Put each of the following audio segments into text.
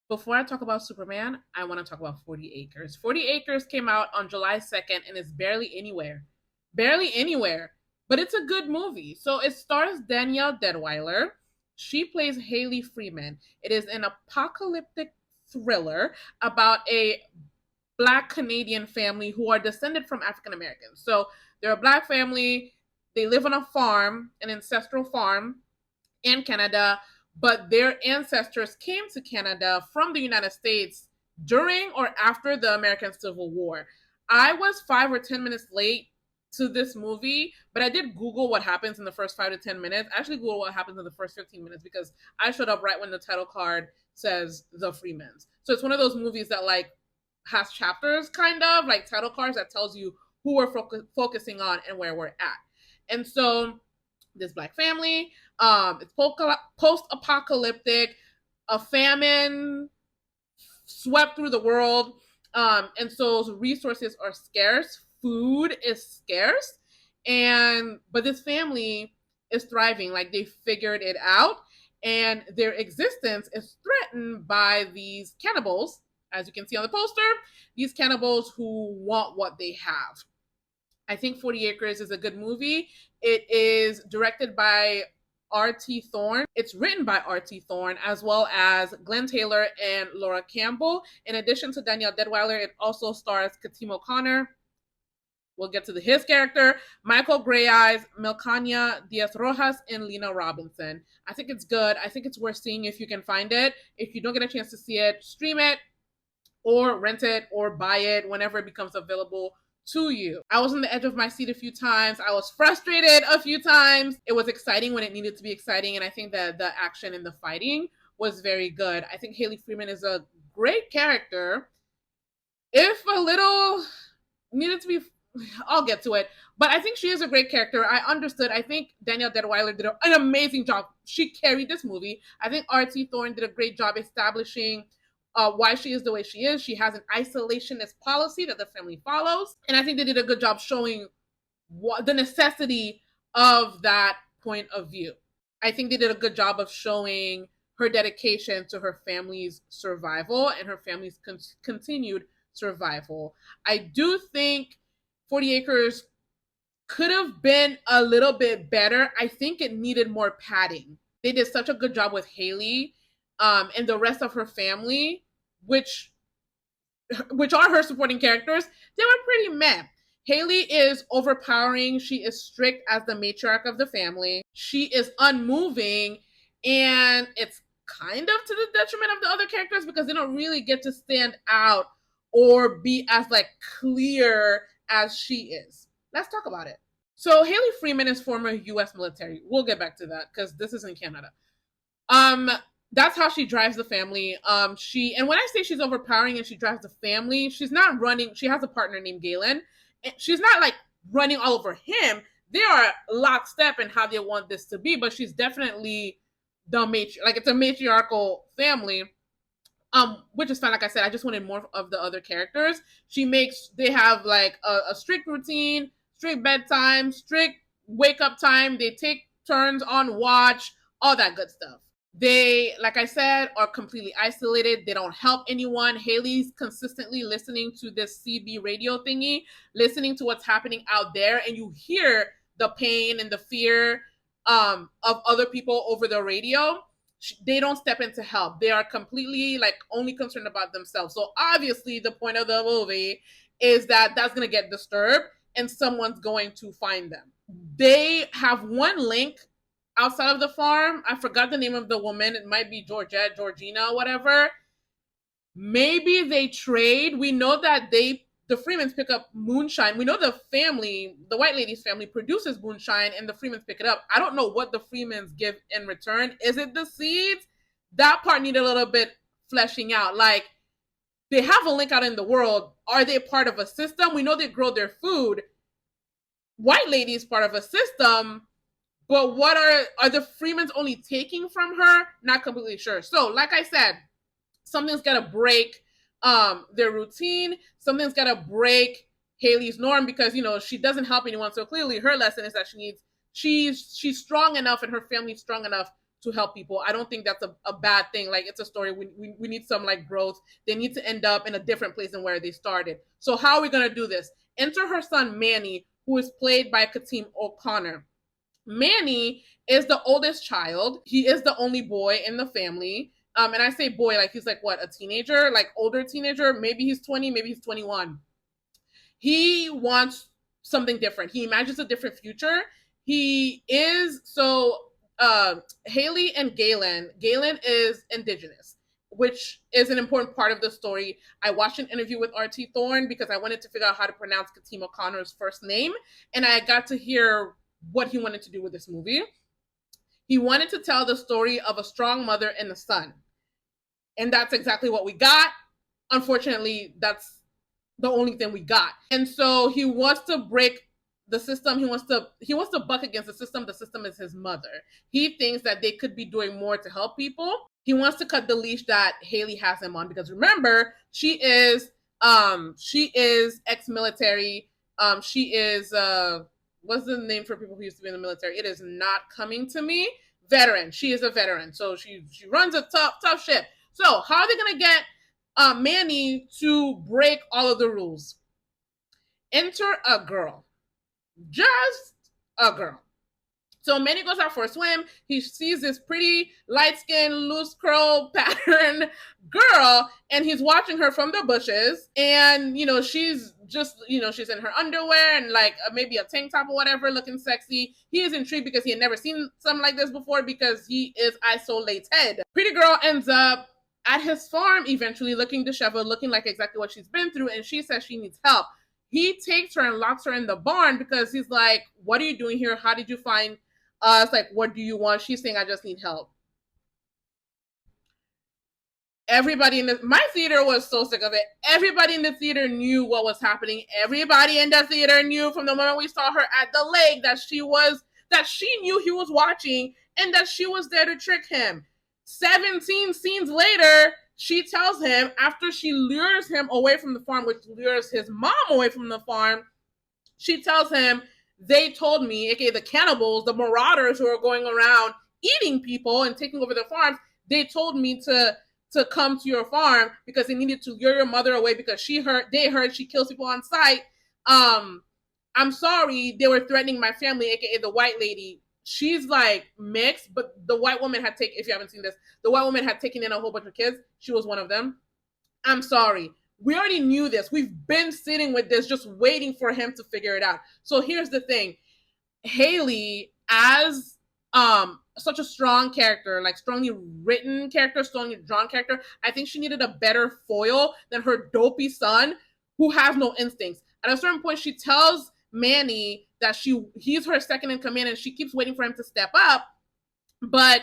Before I talk about Superman, I want to talk about 40 Acres. 40 Acres came out on July 2nd and is barely anywhere. Barely anywhere. But it's a good movie. So it stars Danielle Deadwyler. She plays Hailey Freeman. It is an apocalyptic thriller about a Black Canadian family who are descended from African Americans. So they're a Black family. They live on a farm, an ancestral farm in Canada, but their ancestors came to Canada from the United States during or after the American Civil War. I was 5 or 10 minutes late to this movie, but I did Google what happens in the first 5 to 10 minutes. I actually Google what happens in the first 15 minutes because I showed up right when the title card says The Freemans. So it's one of those movies that like has chapters, kind of like title cards that tells you who we're focusing on and where we're at. And so this Black family, it's post-apocalyptic, a famine swept through the world, and so resources are scarce, food is scarce, and but this family is thriving, like they figured it out, and their existence is threatened by these cannibals, as you can see on the poster, these cannibals who want what they have. I think 40 Acres is a good movie. It is directed by R.T. Thorne. It's written by R.T. Thorne, as well as Glenn Taylor and Laura Campbell. In addition to Danielle Deadwyler, it also stars Katim O'Connor. We'll get to his character, Michael Grey Eyes, Melcania Diaz Rojas, and Lena Robinson. I think it's good. I think it's worth seeing if you can find it. If you don't get a chance to see it, stream it or rent it or buy it whenever it becomes available to you. I was on the edge of my seat a few times. I was frustrated a few times. It was exciting when it needed to be exciting, and I think that the action and the fighting was very good. I think Hailey Freeman is a great character. If a little needed to be, I'll get to it. But I think she is a great character. I understood. I think Danielle Deadwyler did an amazing job. She carried this movie. I think R.T. Thorne did a great job establishing why she is the way she is. She has an isolationist policy that the family follows. And I think they did a good job showing the necessity of that point of view. I think they did a good job of showing her dedication to her family's survival and her family's continued survival. I do think 40 Acres could have been a little bit better. I think it needed more padding. They did such a good job with Hailey and the rest of her family, which are her supporting characters. They were pretty meh. Hailey is overpowering. She is strict as the matriarch of the family. She is unmoving, and it's kind of to the detriment of the other characters because they don't really get to stand out or be as like clear as she is. Let's talk about it. So Hailey Freeman is former U.S. military. We'll get back to that because this is in Canada. That's how she drives the family. And when I say she's overpowering and she drives the family, she's not running. She has a partner named Galen, and she's not like running all over him. They are lockstep in how they want this to be, but she's definitely it's a matriarchal family. Which is fine. Like I said, I just wanted more of the other characters. They have like a strict routine, strict bedtime, strict wake up time. They take turns on watch, all that good stuff. They, like I said, are completely isolated. They don't help anyone. Hailey's consistently listening to this CB radio thingy, listening to what's happening out there, and you hear the pain and the fear of other people over the radio. They don't step in to help. They are completely like only concerned about themselves. So obviously the point of the movie is that that's going to get disturbed and someone's going to find them. They have one link outside of the farm. I forgot the name of the woman. It might be Georgette, Georgina, whatever. Maybe they trade. We know that the Freemans pick up moonshine. We know the white lady's family produces moonshine and the Freemans pick it up. I don't know what the Freemans give in return. Is it the seeds? That part needed a little bit fleshing out. Like, they have a link out in the world. Are they part of a system? We know they grow their food. White lady is part of a system, but what are the Freemans only taking from her? Not completely sure. So, like I said, something's got to break their routine. Something's got to break Hailey's norm because, she doesn't help anyone. So clearly her lesson is that she's strong enough and her family's strong enough to help people. I don't think that's a bad thing. Like, it's a story. We need some like growth. They need to end up in a different place than where they started. So how are we going to do this? Enter her son, Manny, who is played by Kateem O'Connor. Manny is the oldest child. He is the only boy in the family. And I say boy, like he's like what, a teenager, like older teenager. Maybe he's 20, maybe he's 21. He wants something different. He imagines a different future. He is Hailey and Galen. Galen is indigenous, which is an important part of the story. I watched an interview with R.T. Thorne because I wanted to figure out how to pronounce Kateem O'Connor's first name, and I got to hear what he wanted to do with this movie. He wanted to tell the story of a strong mother and a son. And that's exactly what we got. Unfortunately, that's the only thing we got. And so he wants to break the system. He wants to buck against the system. The system is his mother. He thinks that they could be doing more to help people. He wants to cut the leash that Hailey has him on, because remember, she is ex-military. She is what's the name for people who used to be in the military? It is not coming to me. Veteran. She is a veteran. So she runs a tough ship. So how are they going to get Manny to break all of the rules? Enter a girl. Just a girl. So Manny goes out for a swim. He sees this pretty light-skinned, loose curl pattern girl, and he's watching her from the bushes. And, she's just, she's in her underwear and like maybe a tank top or whatever, looking sexy. He is intrigued because he had never seen something like this before, because he is isolated. Pretty girl ends up at his farm eventually, looking disheveled, looking like exactly what she's been through, and she says she needs help. He takes her and locks her in the barn because he's like, what are you doing here? How did you find us? Like, what do you want? She's saying, I just need help. Everybody in my theater was so sick of it. Everybody in the theater knew what was happening. Everybody in the theater knew from the moment we saw her at the lake that she knew he was watching and that she was there to trick him. 17 scenes later, she tells him, after she lures him away from the farm, which lures his mom away from the farm, she tells him, they told me, aka the cannibals, the marauders who are going around eating people and taking over the farms, they told me to come to your farm because they needed to lure your mother away because they heard she kills people on sight. I'm sorry, they were threatening my family, aka the white lady. She's like mixed, but the white woman had taken, if you haven't seen this, the white woman had taken in a whole bunch of kids. She was one of them. I'm sorry. We already knew this. We've been sitting with this, just waiting for him to figure it out. So here's the thing. Hailey, as such a strong character, like strongly written character, strongly drawn character, I think she needed a better foil than her dopey son who has no instincts. At a certain point, she tells Manny that he's her second in command and she keeps waiting for him to step up, but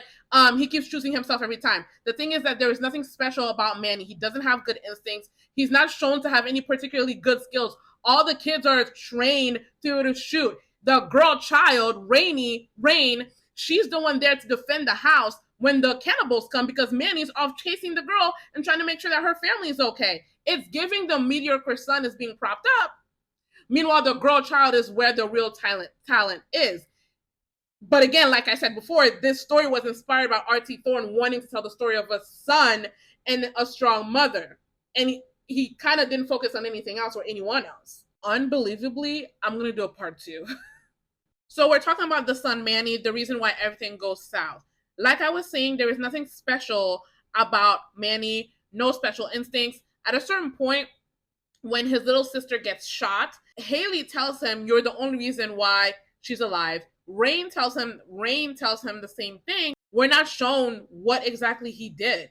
he keeps choosing himself every time. The thing is that there is nothing special about Manny. He doesn't have good instincts. He's not shown to have any particularly good skills. All the kids are trained to shoot. The girl child, Rain, she's the one there to defend the house when the cannibals come, because Manny's off chasing the girl and trying to make sure that her family is okay. It's giving the mediocre son is being propped up. Meanwhile, the girl child is where the real talent is. But again, like I said before, this story was inspired by R.T. Thorne wanting to tell the story of a son and a strong mother. And he kind of didn't focus on anything else or anyone else. Unbelievably, I'm going to do a part 2. So we're talking about the son, Manny, the reason why everything goes south. Like I was saying, there is nothing special about Manny, no special instincts. At a certain point, when his little sister gets shot, Hailey tells him, you're the only reason why she's alive. Rain tells him the same thing. We're not shown what exactly he did.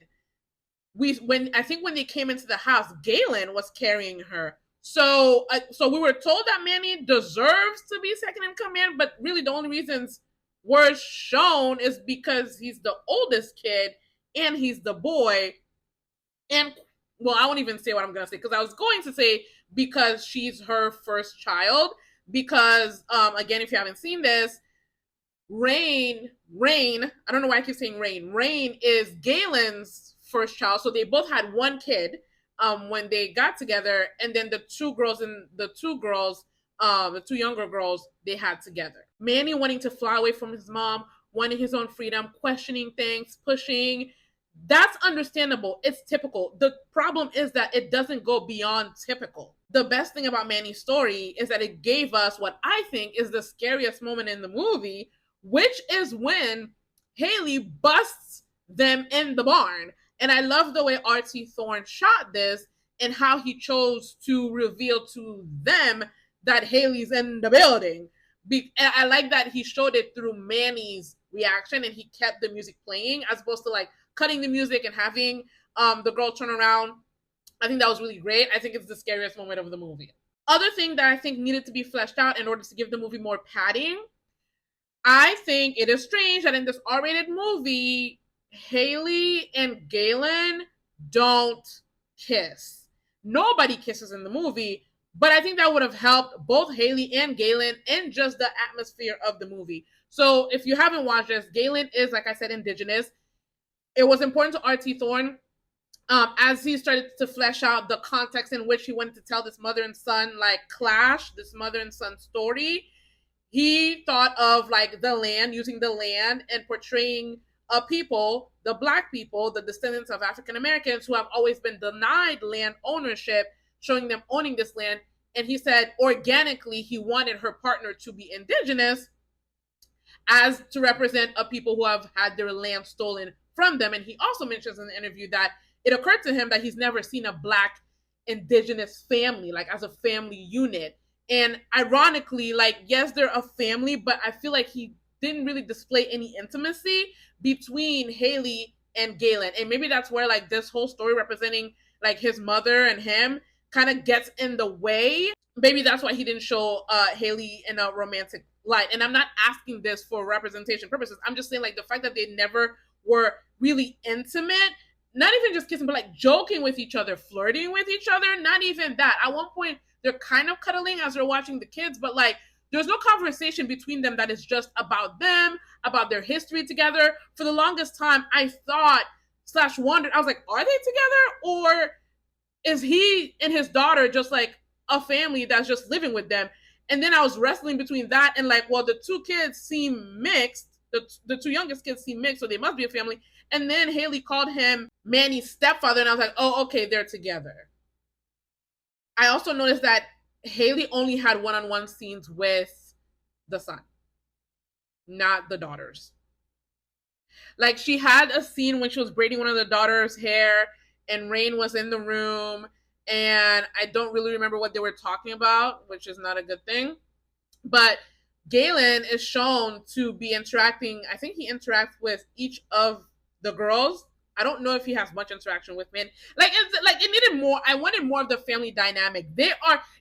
I think when they came into the house, Galen was carrying her. So we were told that Manny deserves to be second in command, but really the only reasons were shown is because he's the oldest kid and he's the boy. And well, I won't even say what I'm going to say, because I was going to say because she's her first child. Because, again, if you haven't seen this, Rain, I don't know why I keep saying Rain. Rain is Galen's first child. So they both had one kid when they got together. And then the two younger girls, they had together. Manny wanting to fly away from his mom wanting his own freedom, questioning things, pushing. That's understandable. It's typical. The problem is that it doesn't go beyond typical. The best thing about Manny's story is that it gave us what I think is the scariest moment in the movie, which is when Hailey busts them in the barn. And I love the way R.T. Thorne shot this and how he chose to reveal to them that Hailey's in the building. I like that he showed it through Manny's reaction and he kept the music playing as opposed to like cutting the music and having the girl turn around. I think that was really great. I think it's the scariest moment of the movie. Other thing that I think needed to be fleshed out in order to give the movie more padding, I think it is strange that in this R-rated movie, Hailey and Galen don't kiss. Nobody kisses in the movie, but I think that would have helped both Hailey and Galen in just the atmosphere of the movie. So if you haven't watched this, Galen is, like I said, indigenous. It was important to R.T. Thorne as he started to flesh out the context in which he wanted to tell this mother and son like clash, this mother and son story. He thought of like the land, using the land and portraying a people, the Black people, the descendants of African Americans who have always been denied land ownership, showing them owning this land. And he said organically he wanted her partner to be indigenous as to represent a people who have had their land stolen from them. And he also mentions in the interview that it occurred to him that he's never seen a Black indigenous family, like as a family unit. And ironically, like, yes, they're a family, but I feel like he didn't really display any intimacy between Hailey and Galen. And maybe that's where like this whole story representing like his mother and him kind of gets in the way. Maybe that's why he didn't show Hailey in a romantic light. And I'm not asking this for representation purposes. I'm just saying like the fact that they never were really intimate, not even just kissing, but like joking with each other, flirting with each other, not even that. At one point, they're kind of cuddling as they're watching the kids, but like there's no conversation between them that is just about them, about their history together. For the longest time, I thought / wondered, I was like, are they together? Or is he and his daughter just like a family that's just living with them? And then I was wrestling between that and like, well, the two kids seem mixed. The two youngest kids seem mixed, so they must be a family. And then Hailey called him Manny's stepfather, and I was like, oh, okay, they're together. I also noticed that Hailey only had one-on-one scenes with the son, not the daughters. Like she had a scene when she was braiding one of the daughters' hair and Rain was in the room, and I don't really remember what they were talking about, which is not a good thing. But Galen is shown to be interacting. I think he interacts with each of the girls. I don't know if he has much interaction with men. Like it needed more. I wanted more of the family dynamic.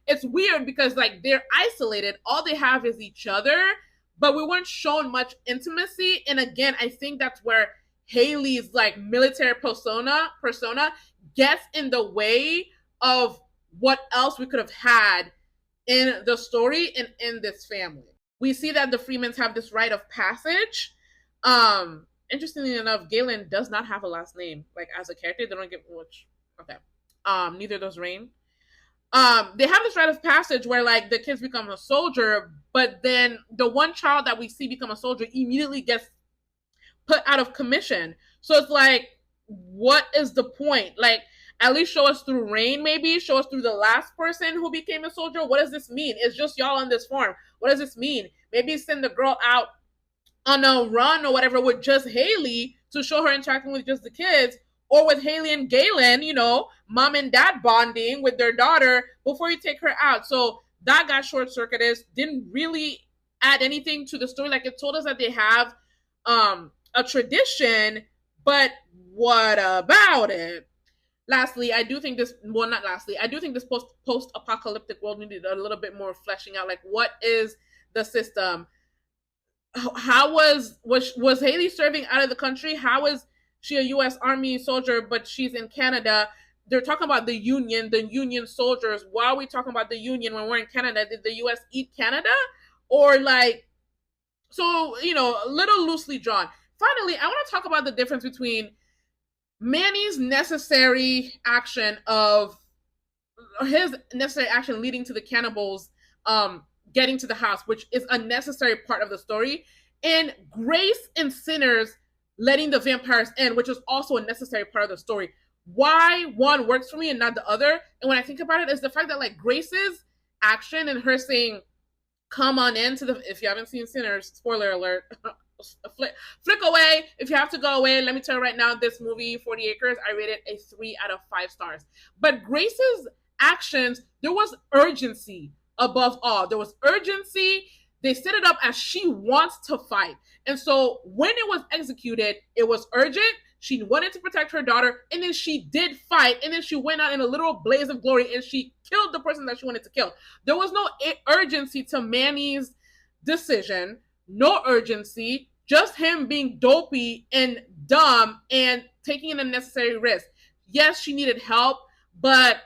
It's weird because like they're isolated. All they have is each other, but we weren't shown much intimacy. And again, I think that's where Hailey's like military persona gets in the way of what else we could have had in the story and in this family. We see that the Freemans have this rite of passage. Interestingly enough, Galen does not have a last name. Like as a character, they don't get much. Okay. Neither does Rain. They have this rite of passage where like the kids become a soldier, but then the one child that we see become a soldier immediately gets put out of commission. So it's like, what is the point? Like, at least show us through Rain, maybe show us through the last person who became a soldier. What does this mean? It's just y'all on this farm. What does this mean? Maybe send the girl out on a run or whatever with just Hailey to show her interacting with just the kids, or with Hailey and Galen, you know, mom and dad bonding with their daughter before you take her out. So that got short circuited. Didn't really add anything to the story. Like it told us that they have a tradition, but what about it? Lastly, I do think this, well, not lastly, I do think this post-apocalyptic world needed a little bit more fleshing out. Like, what is the system? How was Hailey serving out of the country? How is she a U.S. Army soldier, but she's in Canada? They're talking about the Union soldiers. Why are we talking about the Union when we're in Canada? Did the U.S. eat Canada? Or like, so, you know, a little loosely drawn. Finally, I want to talk about the difference between Manny's necessary action leading to the cannibals getting to the house, which is a necessary part of the story, and Grace and Sinners letting the vampires in, which is also a necessary part of the story. Why one works for me and not the other, and when I think about it, is the fact that like Grace's action and her saying, "Come on into the," if you haven't seen Sinners, spoiler alert, flick away. If you have to go away, let me tell you right now, this movie, 40 Acres, I rated a 3 out of 5 stars. But Grace's actions, there was urgency above all. There was urgency. They set it up as she wants to fight. And so when it was executed, it was urgent. She wanted to protect her daughter, and then she did fight, and then she went out in a literal blaze of glory, and she killed the person that she wanted to kill. There was no urgency to Manny's decision, no urgency, just him being dopey and dumb and taking an unnecessary risk. Yes, she needed help, but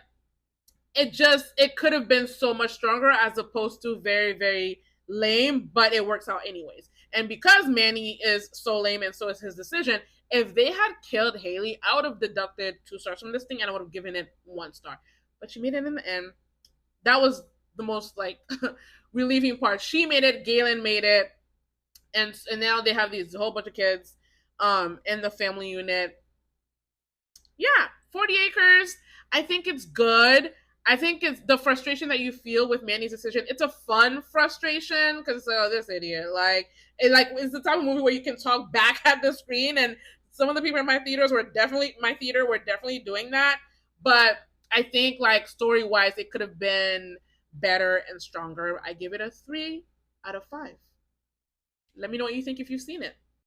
it could have been so much stronger as opposed to very, very lame, but it works out anyways. And because Manny is so lame and so is his decision, if they had killed Hailey, I would have deducted 2 stars from this thing and I would have given it 1 star. But she made it in the end. That was the most like relieving part. She made it, Galen made it, and now they have these whole bunch of kids in the family unit. Yeah, 40 Acres. I think it's good. I think it's the frustration that you feel with Manny's decision. It's a fun frustration because this idiot, it's the type of movie where you can talk back at the screen, and some of the people in my theater were definitely doing that. But I think like story wise, it could have been better and stronger. I give it a 3 out of 5. Let me know what you think if you've seen it.